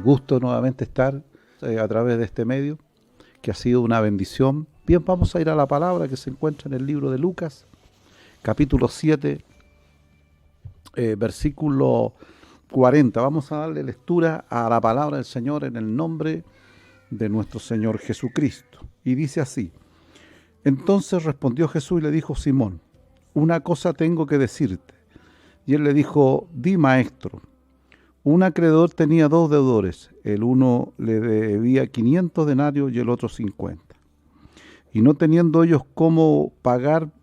Gusto nuevamente estar a través de este medio, que ha sido una bendición. Bien, vamos a ir a la palabra que se encuentra en el libro de Lucas, capítulo 7, versículo 40. Vamos a darle lectura a la palabra del Señor en el nombre de nuestro Señor Jesucristo. Y dice así: Entonces respondió Jesús y le dijo: Simón, una cosa tengo que decirte. Y él le dijo: Di, maestro. Un acreedor tenía dos deudores, el uno le debía 500 denarios y el otro 50. Y no teniendo ellos cómo pagar,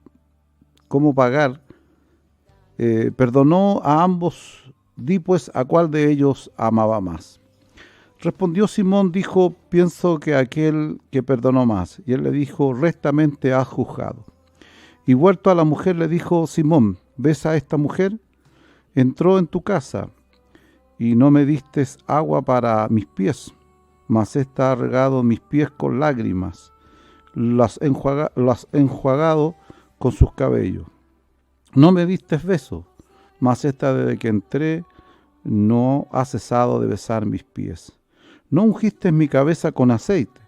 perdonó a ambos. Di pues a cuál de ellos amaba más. Respondió Simón, dijo: pienso que aquel que perdonó más. Y él le dijo: rectamente has juzgado. Y vuelto a la mujer le dijo: Simón, ¿ves a esta mujer? Entró en tu casa y no me distes agua para mis pies, mas ésta ha regado mis pies con lágrimas, las enjuagado con sus cabellos. No me distes beso, mas ésta desde que entré no ha cesado de besar mis pies. No ungiste mi cabeza con aceite,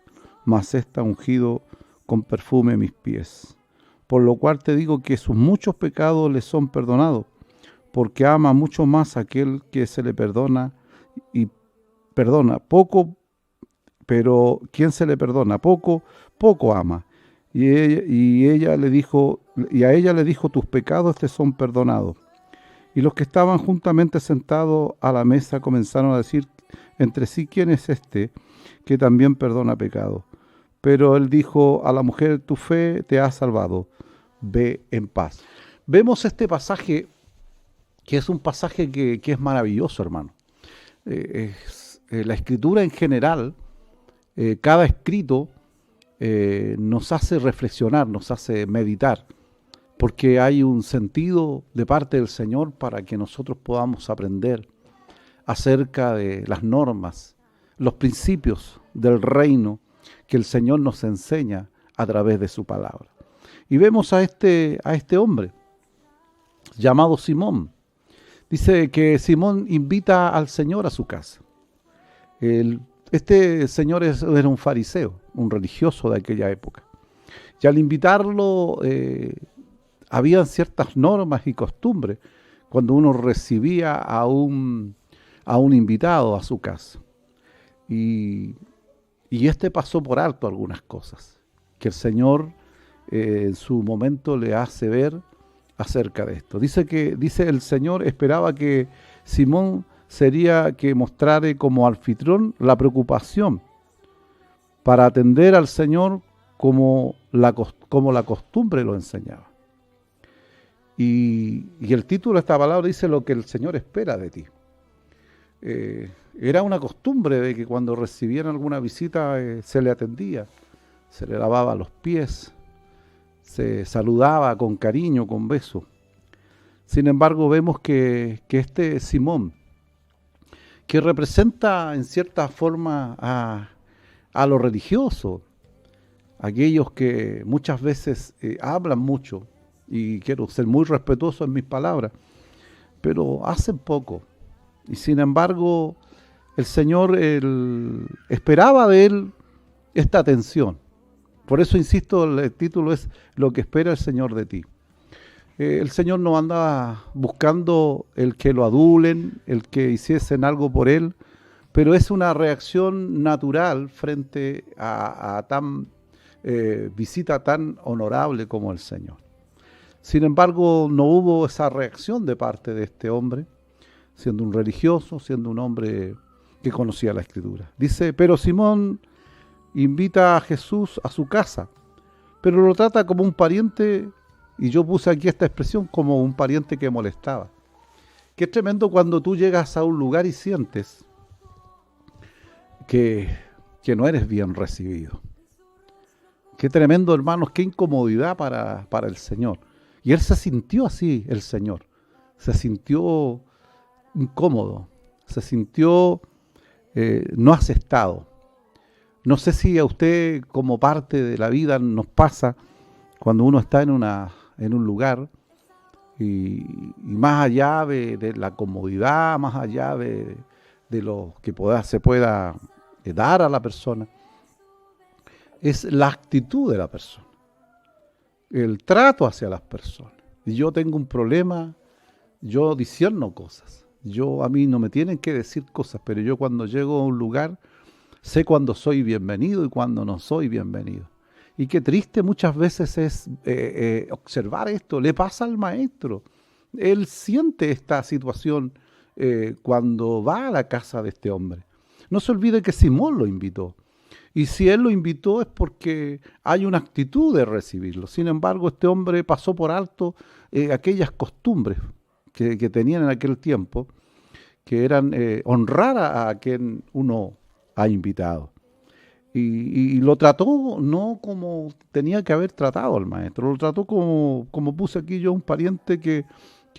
mas ésta ha ungido con perfume mis pies. Por lo cual te digo que sus muchos pecados le son perdonados, porque ama mucho más a aquel que se le perdona y perdona poco, pero quien se le perdona poco, poco ama. Y a ella le dijo, tus pecados te son perdonados. Y los que estaban juntamente sentados a la mesa comenzaron a decir entre sí: ¿quién es este que también perdona pecado? Pero él dijo a la mujer: tu fe te ha salvado, ve en paz. Vemos este pasaje, que es un pasaje que es maravilloso, hermano. La escritura en general, cada escrito nos hace reflexionar, nos hace meditar, porque hay un sentido de parte del Señor para que nosotros podamos aprender acerca de las normas, los principios del reino que el Señor nos enseña a través de su palabra. Y vemos a este hombre llamado Simón. Dice que Simón invita al Señor a su casa. Este señor era un fariseo, un religioso de aquella época. Y al invitarlo, habían ciertas normas y costumbres cuando uno recibía a un invitado a su casa. Y este pasó por alto algunas cosas que el Señor en su momento le hace ver acerca de esto. Dice el Señor esperaba que Simón sería que mostrara como anfitrión la preocupación para atender al Señor como la costumbre lo enseñaba. Y el título de esta palabra dice: lo que el Señor espera de ti. Era una costumbre de que cuando recibían alguna visita se le atendía, se le lavaba los pies, se saludaba con cariño, con beso. Sin embargo, vemos que este Simón, que representa en cierta forma a lo religioso, aquellos que muchas veces hablan mucho, y quiero ser muy respetuoso en mis palabras, pero hacen poco. Y sin embargo, el Señor esperaba de él esta atención. Por eso insisto, el título es: lo que espera el Señor de ti. El Señor no andaba buscando el que lo adulen, el que hiciesen algo por él, pero es una reacción natural frente a tan visita tan honorable como el Señor. Sin embargo, no hubo esa reacción de parte de este hombre, siendo un religioso, siendo un hombre que conocía la Escritura. Dice: pero Simón invita a Jesús a su casa, pero lo trata como un pariente, y yo puse aquí esta expresión, como un pariente que molestaba. Qué tremendo cuando tú llegas a un lugar y sientes que no eres bien recibido. Qué tremendo, hermanos, qué incomodidad para el Señor. Y él se sintió así, el Señor. Se sintió incómodo, se sintió no aceptado. No sé si a usted, como parte de la vida, nos pasa cuando uno está en un lugar y más allá de la comodidad, más allá de de lo que se pueda dar a la persona, es la actitud de la persona, el trato hacia las personas. Y yo tengo un problema, yo discierno cosas. A mí no me tienen que decir cosas, pero yo cuando llego a un lugar sé cuándo soy bienvenido y cuándo no soy bienvenido. Y qué triste muchas veces es observar esto. Le pasa al maestro. Él siente esta situación cuando va a la casa de este hombre. No se olvide que Simón lo invitó. Y si él lo invitó es porque hay una actitud de recibirlo. Sin embargo, este hombre pasó por alto aquellas costumbres que tenían en aquel tiempo, que eran honrar a quien uno ha invitado. Y lo trató no como tenía que haber tratado al maestro, lo trató como puse aquí yo, un pariente que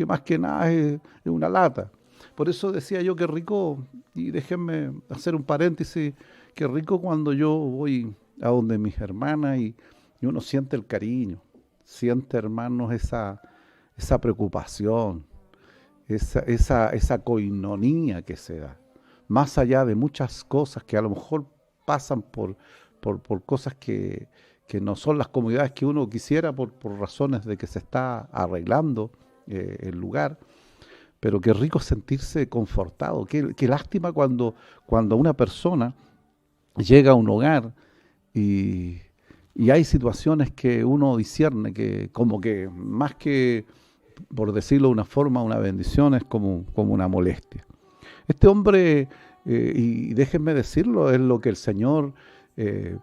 más que nada es una lata. Por eso decía yo que rico, y déjenme hacer un paréntesis, que rico cuando yo voy a donde mis hermanas y uno siente el cariño, siente, hermanos, esa preocupación, esa coinonía que se da, más allá de muchas cosas que a lo mejor pasan por cosas que no son las comodidades que uno quisiera por razones de que se está arreglando el lugar, pero qué rico sentirse confortado, qué lástima cuando una persona llega a un hogar y hay situaciones que uno discierne que como que más que, por decirlo de una forma, una bendición, es como una molestia. Este hombre, y déjenme decirlo, es lo que el Señor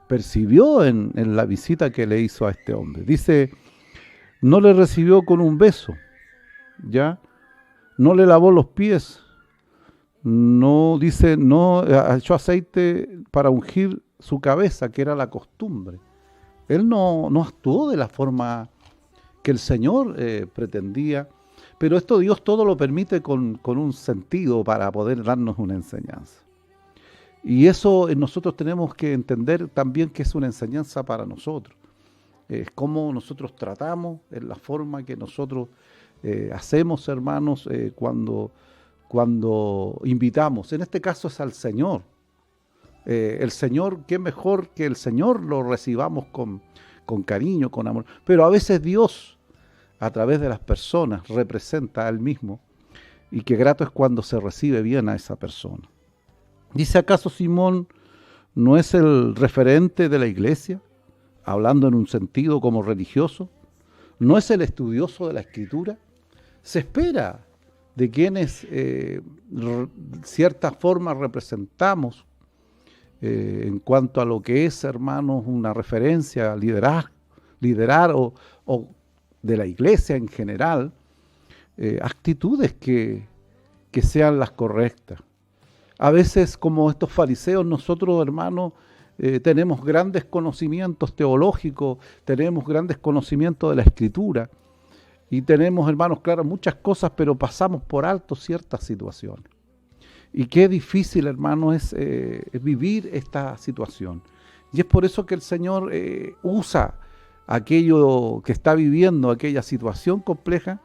percibió en la visita que le hizo a este hombre. Dice, no le recibió con un beso, ¿ya? No le lavó los pies, no echó aceite para ungir su cabeza, que era la costumbre. Él no actuó de la forma que el Señor pretendía, pero esto Dios todo lo permite con un sentido para poder darnos una enseñanza. Y eso nosotros tenemos que entender también que es una enseñanza para nosotros. Es cómo nosotros tratamos, es la forma que nosotros hacemos, hermanos, cuando invitamos. En este caso es al Señor. El Señor, qué mejor que el Señor lo recibamos con cariño, con amor. Pero a veces Dios, a través de las personas, representa a Él mismo. Y qué grato es cuando se recibe bien a esa persona. Dice, ¿acaso Simón no es el referente de la iglesia? Hablando en un sentido como religioso. ¿No es el estudioso de la Escritura? Se espera de quienes cierta forma representamos en cuanto a lo que es, hermanos, una referencia, liderar o de la iglesia en general, actitudes que sean las correctas. A veces, como estos fariseos, nosotros, hermanos, tenemos grandes conocimientos teológicos, tenemos grandes conocimientos de la Escritura, y tenemos, hermanos, claro, muchas cosas, pero pasamos por alto ciertas situaciones. Y qué difícil, hermano, es vivir esta situación. Y es por eso que el Señor usa aquello que está viviendo, aquella situación compleja,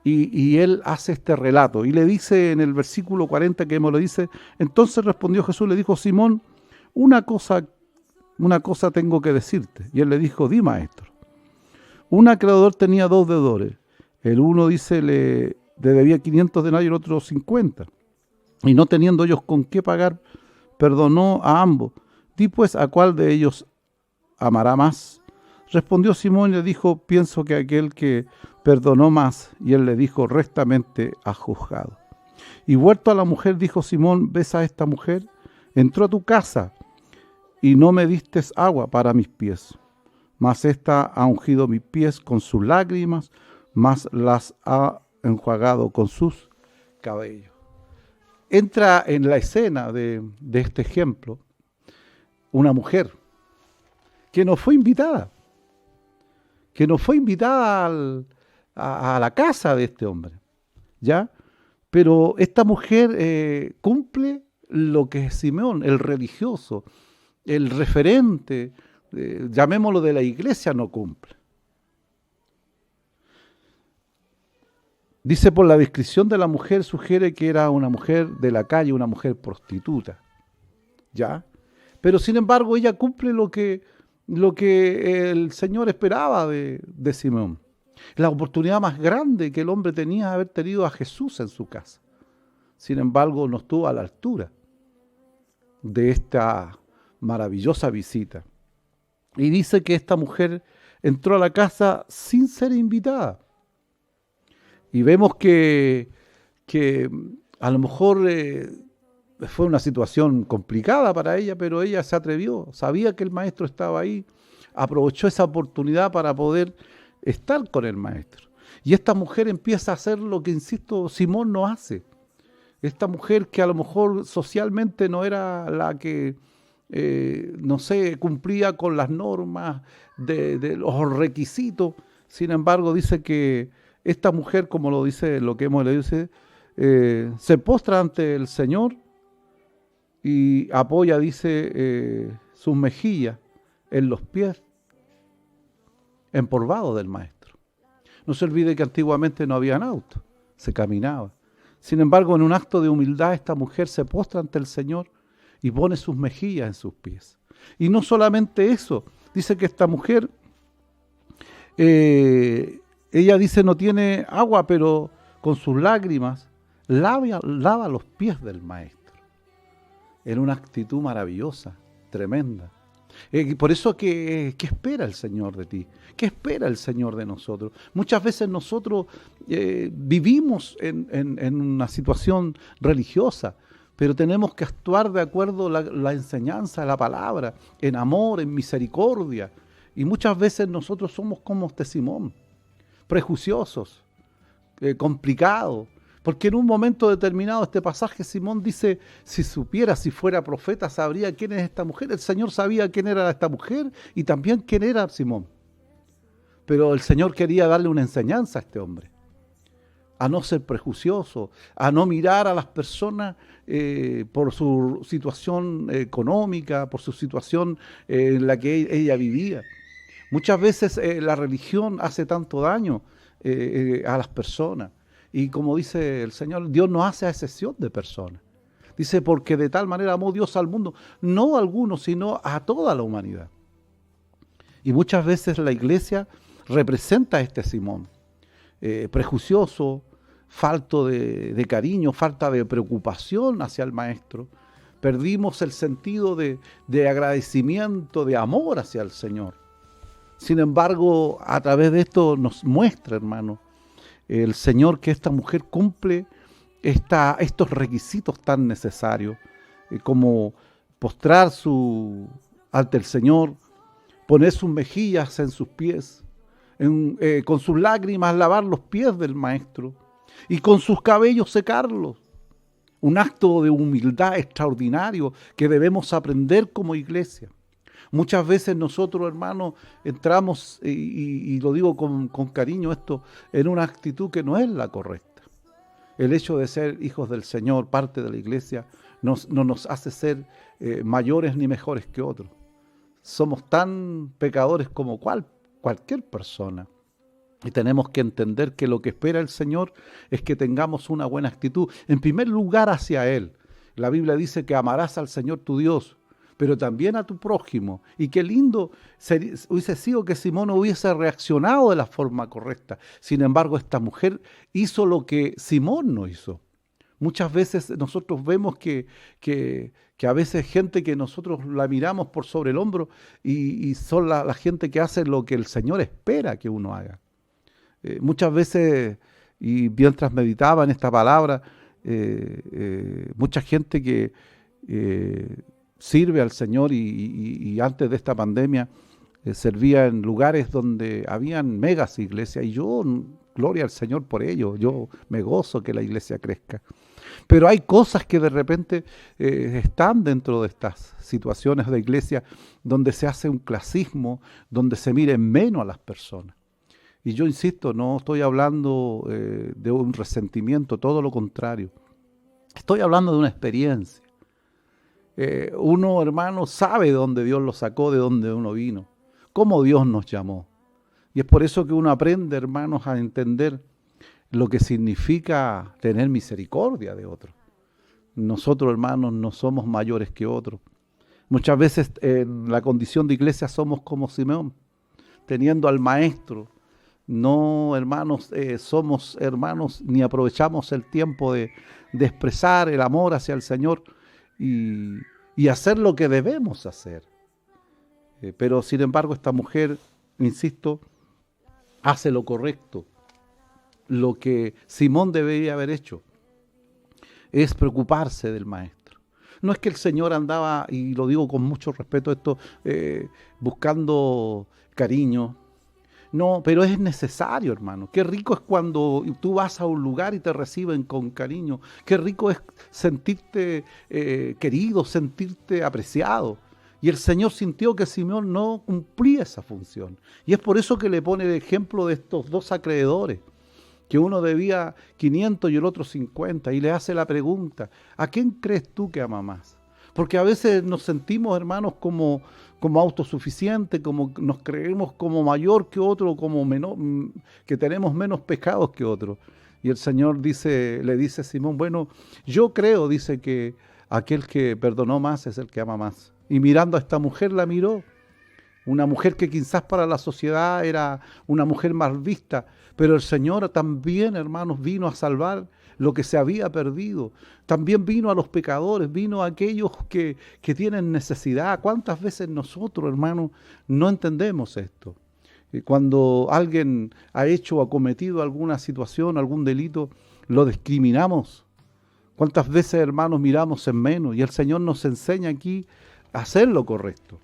y Él hace este relato. Y le dice en el versículo 40 que me lo dice, entonces respondió Jesús, le dijo, Simón, una cosa tengo que decirte. Y Él le dijo, di, maestro. Un acreedor tenía 2 deudores. El uno, dice, le debía 500 denarios y el otro 50. Y no teniendo ellos con qué pagar, perdonó a ambos. Di pues, ¿a cuál de ellos amará más? Respondió Simón y le dijo, pienso que aquel que perdonó más. Y él le dijo, rectamente has juzgado. Y vuelto a la mujer, dijo Simón, ¿ves a esta mujer? Entró a tu casa y no me distes agua para mis pies. Mas ésta ha ungido mis pies con sus lágrimas, mas las ha enjuagado con sus cabellos. Entra en la escena de este ejemplo una mujer que no fue invitada, a la casa de este hombre, ¿ya? Pero esta mujer cumple lo que es Simeón, el religioso, el referente, llamémoslo de la iglesia, no cumple. Dice, por la descripción de la mujer, sugiere que era una mujer de la calle, una mujer prostituta. ¿Ya? Pero sin embargo, ella cumple lo que el Señor esperaba de Simón. La oportunidad más grande que el hombre tenía de haber tenido a Jesús en su casa. Sin embargo, no estuvo a la altura de esta maravillosa visita. Y dice que esta mujer entró a la casa sin ser invitada. Y vemos que a lo mejor fue una situación complicada para ella, pero ella se atrevió, sabía que el maestro estaba ahí, aprovechó esa oportunidad para poder estar con el maestro. Y esta mujer empieza a hacer lo que, insisto, Simón no hace. Esta mujer que a lo mejor socialmente no era la que, no sé, cumplía con las normas de los requisitos. Sin embargo, dice que esta mujer, como lo dice, lo que hemos leído, se postra ante el Señor y apoya, dice, sus mejillas en los pies empolvados del maestro. No se olvide que antiguamente no habían autos, se caminaba. Sin embargo, en un acto de humildad, esta mujer se postra ante el Señor y pone sus mejillas en sus pies. Y no solamente eso, dice que esta mujer, ella dice no tiene agua, pero con sus lágrimas lava los pies del maestro. En una actitud maravillosa, tremenda. Por eso, ¿qué espera el Señor de ti? ¿Qué espera el Señor de nosotros? Muchas veces nosotros vivimos en una situación religiosa, pero tenemos que actuar de acuerdo a la enseñanza de la palabra, en amor, en misericordia. Y muchas veces nosotros somos como este Simón, prejuiciosos, complicados. Porque en un momento determinado este pasaje Simón dice, si supiera, si fuera profeta, sabría quién es esta mujer. El Señor sabía quién era esta mujer y también quién era Simón. Pero el Señor quería darle una enseñanza a este hombre, a no ser prejuicioso, a no mirar a las personas por su situación económica, por su situación en la que ella vivía. Muchas veces la religión hace tanto daño a las personas. Y como dice el Señor, Dios no hace excepción de personas. Dice, porque de tal manera amó Dios al mundo, no a algunos, sino a toda la humanidad. Y muchas veces la iglesia representa a este Simón, prejuicioso, falto de cariño, falta de preocupación hacia el maestro. Perdimos el sentido de agradecimiento, de amor hacia el Señor. Sin embargo, a través de esto nos muestra, hermano, el Señor que esta mujer cumple estos requisitos tan necesarios, como postrar ante el Señor, poner sus mejillas en sus pies, con sus lágrimas lavar los pies del maestro y con sus cabellos secarlos. Un acto de humildad extraordinario que debemos aprender como iglesia. Muchas veces nosotros, hermanos, entramos, y lo digo con cariño esto, en una actitud que no es la correcta. El hecho de ser hijos del Señor, parte de la iglesia, no nos hace ser mayores ni mejores que otros. Somos tan pecadores como cualquier persona. Y tenemos que entender que lo que espera el Señor es que tengamos una buena actitud. En primer lugar, hacia Él. La Biblia dice que amarás al Señor tu Dios, pero también a tu prójimo. Y qué lindo hubiese sido que Simón hubiese reaccionado de la forma correcta. Sin embargo, esta mujer hizo lo que Simón no hizo. Muchas veces nosotros vemos que a veces gente que nosotros la miramos por sobre el hombro y son la gente que hace lo que el Señor espera que uno haga. Muchas veces, y mientras meditaba en esta palabra, mucha gente que sirve al Señor y antes de esta pandemia servía en lugares donde habían megas iglesias, y yo, gloria al Señor por ello, yo me gozo que la iglesia crezca. Pero hay cosas que de repente están dentro de estas situaciones de iglesia donde se hace un clasismo, donde se mire menos a las personas. Y yo insisto, no estoy hablando de un resentimiento, todo lo contrario. Estoy hablando de una experiencia. Uno, hermano, sabe de dónde Dios lo sacó, de dónde uno vino, cómo Dios nos llamó. Y es por eso que uno aprende, hermanos, a entender lo que significa tener misericordia de otros. Nosotros, hermanos, no somos mayores que otros. Muchas veces en la condición de iglesia somos como Simeón, teniendo al maestro. No, hermanos, somos hermanos ni aprovechamos el tiempo de expresar el amor hacia el Señor y hacer lo que debemos hacer. Pero sin embargo esta mujer, insisto, hace lo correcto. Lo que Simón debería haber hecho es preocuparse del maestro. No es que el Señor andaba, y lo digo con mucho respeto esto, buscando cariño. No, pero es necesario, hermano. Qué rico es cuando tú vas a un lugar y te reciben con cariño. Qué rico es sentirte querido, sentirte apreciado. Y el Señor sintió que Simeón no cumplía esa función. Y es por eso que le pone el ejemplo de estos dos acreedores, que uno debía 500 y el otro 50, y le hace la pregunta, ¿a quién crees tú que ama más? Porque a veces nos sentimos, hermanos, como autosuficientes, como nos creemos como mayor que otro, como menor, que tenemos menos pecados que otro. Y el Señor le dice a Simón, bueno, yo creo, dice, que aquel que perdonó más es el que ama más. Y mirando a esta mujer, la miró. Una mujer que quizás para la sociedad era una mujer mal vista, pero el Señor también, hermanos, vino a salvar lo que se había perdido. También vino a los pecadores, vino a aquellos que tienen necesidad. ¿Cuántas veces nosotros, hermanos, no entendemos esto? Cuando alguien ha hecho o ha cometido alguna situación, algún delito, lo discriminamos. ¿Cuántas veces, hermanos, miramos en menos? Y el Señor nos enseña aquí a hacer lo correcto,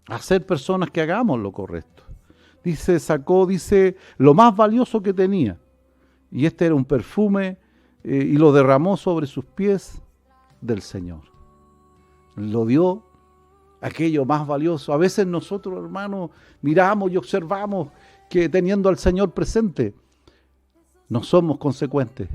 a ser personas que hagamos lo correcto. Sacó lo más valioso que tenía. Y este era un perfume y lo derramó sobre sus pies del Señor. Lo dio, aquello más valioso. A veces nosotros, hermanos, miramos y observamos que teniendo al Señor presente, no somos consecuentes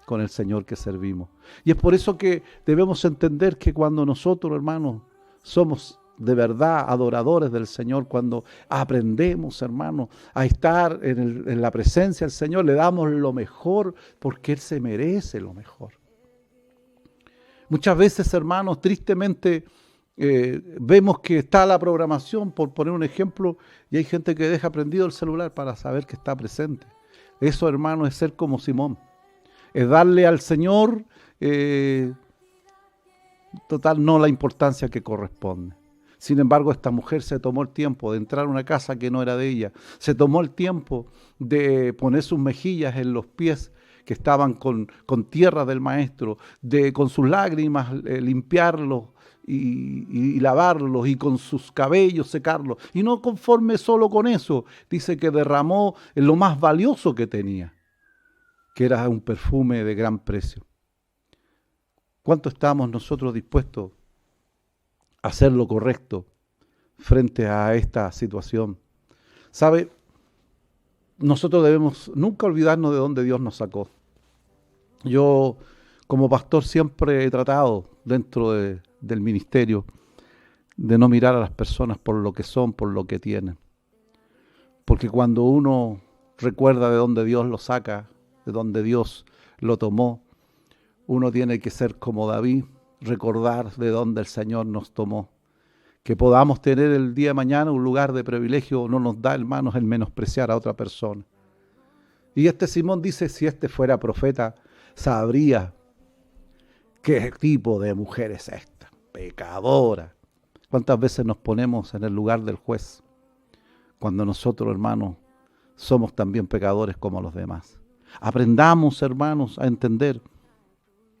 con el Señor que servimos. Y es por eso que debemos entender que cuando nosotros, hermanos, somos de verdad adoradores del Señor, cuando aprendemos, hermanos, a estar en la presencia del Señor, le damos lo mejor porque Él se merece lo mejor. Muchas veces, hermanos, tristemente vemos que está la programación, por poner un ejemplo, y hay gente que deja prendido el celular para saber que está presente. Eso, hermanos, es ser como Simón. Es darle al Señor total no la importancia que corresponde. Sin embargo, esta mujer se tomó el tiempo de entrar a una casa que no era de ella. Se tomó el tiempo de poner sus mejillas en los pies que estaban con tierra del maestro, de con sus lágrimas limpiarlos y lavarlos, y con sus cabellos secarlos. Y no conforme solo con eso, dice que derramó lo más valioso que tenía, que era un perfume de gran precio. ¿Cuánto estamos nosotros dispuestos a hacer lo correcto frente a esta situación? ¿Sabe? Nosotros debemos nunca olvidarnos de dónde Dios nos sacó. Yo, como pastor, siempre he tratado dentro del ministerio de no mirar a las personas por lo que son, por lo que tienen. Porque cuando uno recuerda de dónde Dios lo saca, de dónde Dios lo tomó, uno tiene que ser como David, recordar de dónde el Señor nos tomó. Que podamos tener el día de mañana un lugar de privilegio no nos da, hermanos, el menospreciar a otra persona. Y Simón dice, si fuera profeta, sabría qué tipo de mujer es esta, pecadora. ¿Cuántas veces nos ponemos en el lugar del juez? Cuando nosotros, hermanos, somos también pecadores como los demás. Aprendamos, hermanos, a entender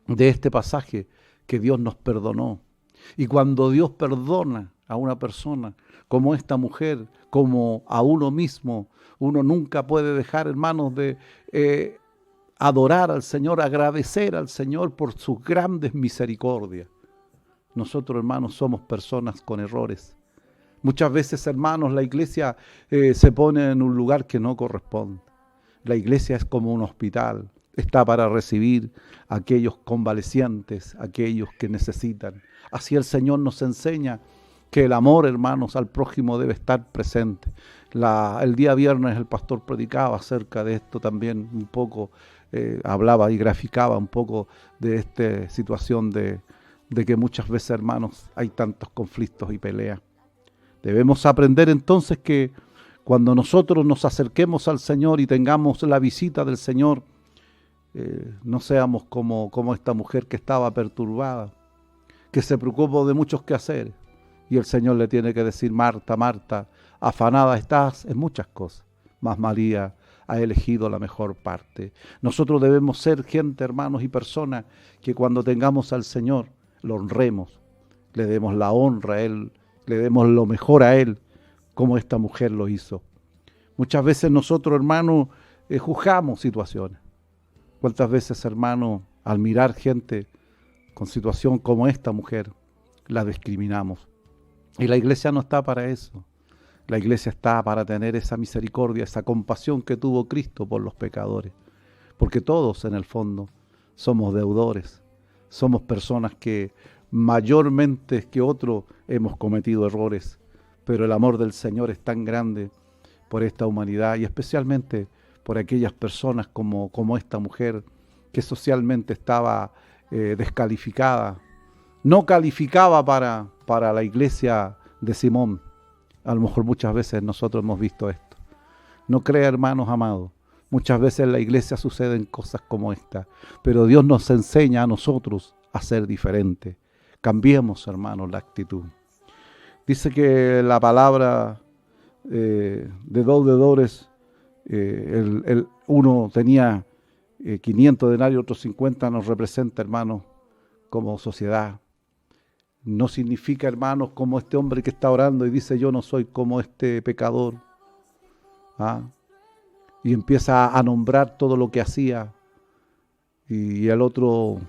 de este pasaje que Dios nos perdonó. Y cuando Dios perdona a una persona, como esta mujer, como a uno mismo, uno nunca puede dejar, hermanos, de adorar al Señor, agradecer al Señor por sus grandes misericordias. Nosotros, hermanos, somos personas con errores. Muchas veces, hermanos, la iglesia se pone en un lugar que no corresponde. La iglesia es como un hospital. Está para recibir a aquellos convalecientes, aquellos que necesitan. Así el Señor nos enseña que el amor, hermanos, al prójimo debe estar presente. El día viernes el pastor predicaba acerca de esto también un poco, hablaba y graficaba un poco de esta situación de que muchas veces, hermanos, hay tantos conflictos y peleas. Debemos aprender entonces que cuando nosotros nos acerquemos al Señor y tengamos la visita del Señor, no seamos como esta mujer que estaba perturbada, que se preocupó de muchos quehaceres. Y el Señor le tiene que decir: Marta, Marta, afanada estás en muchas cosas, mas María ha elegido la mejor parte. Nosotros debemos ser gente, hermanos, y personas que cuando tengamos al Señor lo honremos, le demos la honra a Él, le demos lo mejor a Él, como esta mujer lo hizo. Muchas veces nosotros, hermanos, juzgamos situaciones. ¿Cuántas veces, hermanos, al mirar gente con situación como esta mujer, la discriminamos? Y la iglesia no está para eso. La iglesia está para tener esa misericordia, esa compasión que tuvo Cristo por los pecadores. Porque todos, en el fondo, somos deudores. Somos personas que mayormente que otros hemos cometido errores. Pero el amor del Señor es tan grande por esta humanidad y especialmente por aquellas personas como esta mujer que socialmente estaba descalificada. No calificaba para la iglesia de Simón. A lo mejor muchas veces nosotros hemos visto esto. No crea, hermanos amados, muchas veces en la iglesia suceden cosas como esta, pero Dios nos enseña a nosotros a ser diferentes. Cambiemos, hermanos, la actitud. Dice que la palabra de dos deudores, uno tenía 500 denarios, otros 50, nos representa, hermanos, como sociedad. No significa, hermanos, como este hombre que está orando y dice: yo no soy como este pecador. Y empieza a nombrar todo lo que hacía. Y el otro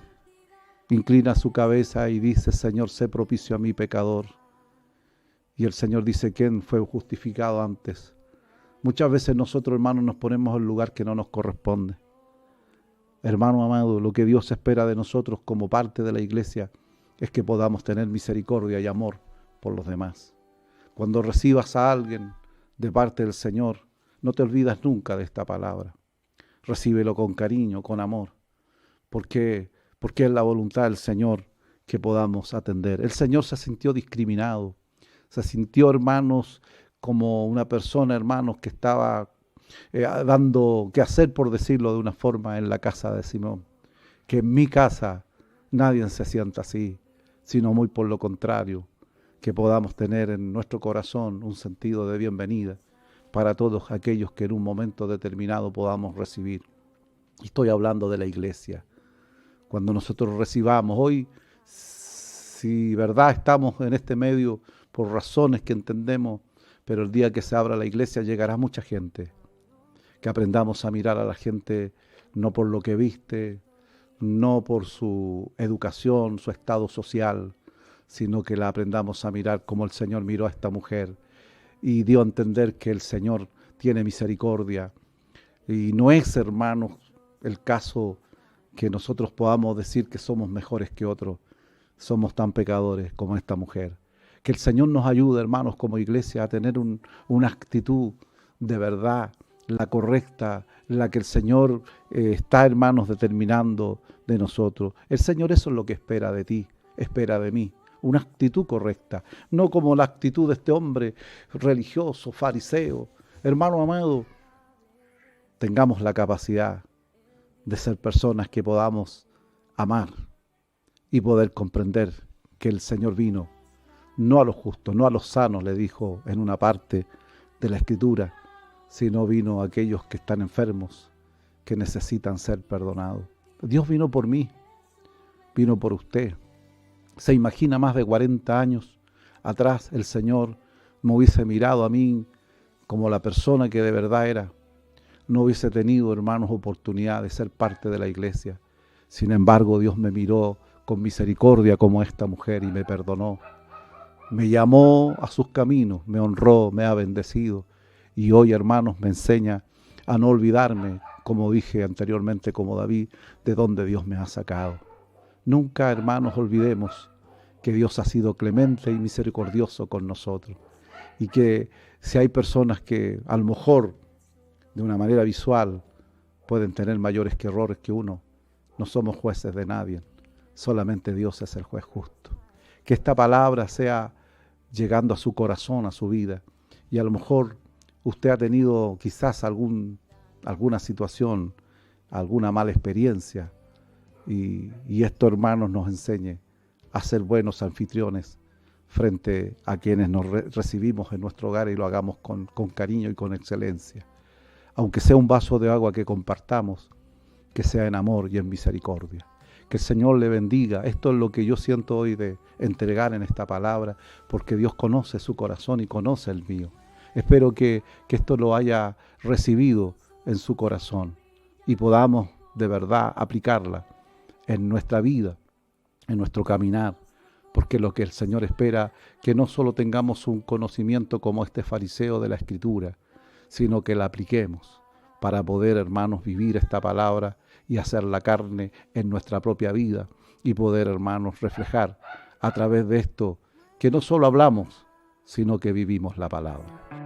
inclina su cabeza y dice: Señor, sé propicio a mí, pecador. Y el Señor dice: ¿quién fue justificado antes? Muchas veces nosotros, hermanos, nos ponemos en el lugar que no nos corresponde. Hermano amado, lo que Dios espera de nosotros como parte de la iglesia es que podamos tener misericordia y amor por los demás. Cuando recibas a alguien de parte del Señor, no te olvidas nunca de esta palabra. Recíbelo con cariño, con amor, porque es la voluntad del Señor que podamos atender. El Señor se sintió discriminado, se sintió, hermanos, como una persona, hermanos, que estaba dando que hacer, por decirlo de una forma, en la casa de Simón. Que en mi casa nadie se sienta así, sino muy por lo contrario, que podamos tener en nuestro corazón un sentido de bienvenida para todos aquellos que en un momento determinado podamos recibir. Y estoy hablando de la iglesia. Cuando nosotros recibamos hoy, si verdad estamos en este medio por razones que entendemos, pero el día que se abra la iglesia llegará mucha gente. Que aprendamos a mirar a la gente no por lo que viste, no por su educación, su estado social, sino que la aprendamos a mirar como el Señor miró a esta mujer y dio a entender que el Señor tiene misericordia. Y no es, hermanos, el caso que nosotros podamos decir que somos mejores que otros, somos tan pecadores como esta mujer. Que el Señor nos ayude, hermanos, como iglesia, a tener una actitud de verdad, la correcta, la que el Señor está, hermanos, determinando de nosotros. El Señor eso es lo que espera de ti, espera de mí, una actitud correcta, no como la actitud de este hombre religioso, fariseo. Hermano amado, tengamos la capacidad de ser personas que podamos amar y poder comprender que el Señor vino no a los justos, no a los sanos, le dijo en una parte de la Escritura, sino vino a aquellos que están enfermos, que necesitan ser perdonados. Dios vino por mí, vino por usted. Se imagina más de 40 años atrás el Señor me hubiese mirado a mí como la persona que de verdad era. No hubiese tenido, hermanos, oportunidad de ser parte de la iglesia. Sin embargo, Dios me miró con misericordia como esta mujer y me perdonó. Me llamó a sus caminos, me honró, me ha bendecido. Y hoy, hermanos, me enseña a no olvidarme, como dije anteriormente, como David, de dónde Dios me ha sacado. Nunca, hermanos, olvidemos que Dios ha sido clemente y misericordioso con nosotros. Y que si hay personas que a lo mejor de una manera visual pueden tener mayores que errores que uno, no somos jueces de nadie, solamente Dios es el juez justo. Que esta palabra sea llegando a su corazón, a su vida, y a lo mejor usted ha tenido quizás alguna situación, alguna mala experiencia, y esto, hermanos, nos enseñe a ser buenos anfitriones frente a quienes nos recibimos en nuestro hogar y lo hagamos con cariño y con excelencia. Aunque sea un vaso de agua que compartamos, que sea en amor y en misericordia. Que el Señor le bendiga. Esto es lo que yo siento hoy de entregar en esta palabra, porque Dios conoce su corazón y conoce el mío. Espero que esto lo haya recibido en su corazón y podamos de verdad aplicarla en nuestra vida, en nuestro caminar, porque lo que el Señor espera, que no solo tengamos un conocimiento como este fariseo de la Escritura, sino que la apliquemos para poder, hermanos, vivir esta palabra y hacer la carne en nuestra propia vida y poder, hermanos, reflejar a través de esto que no solo hablamos, sino que vivimos la palabra.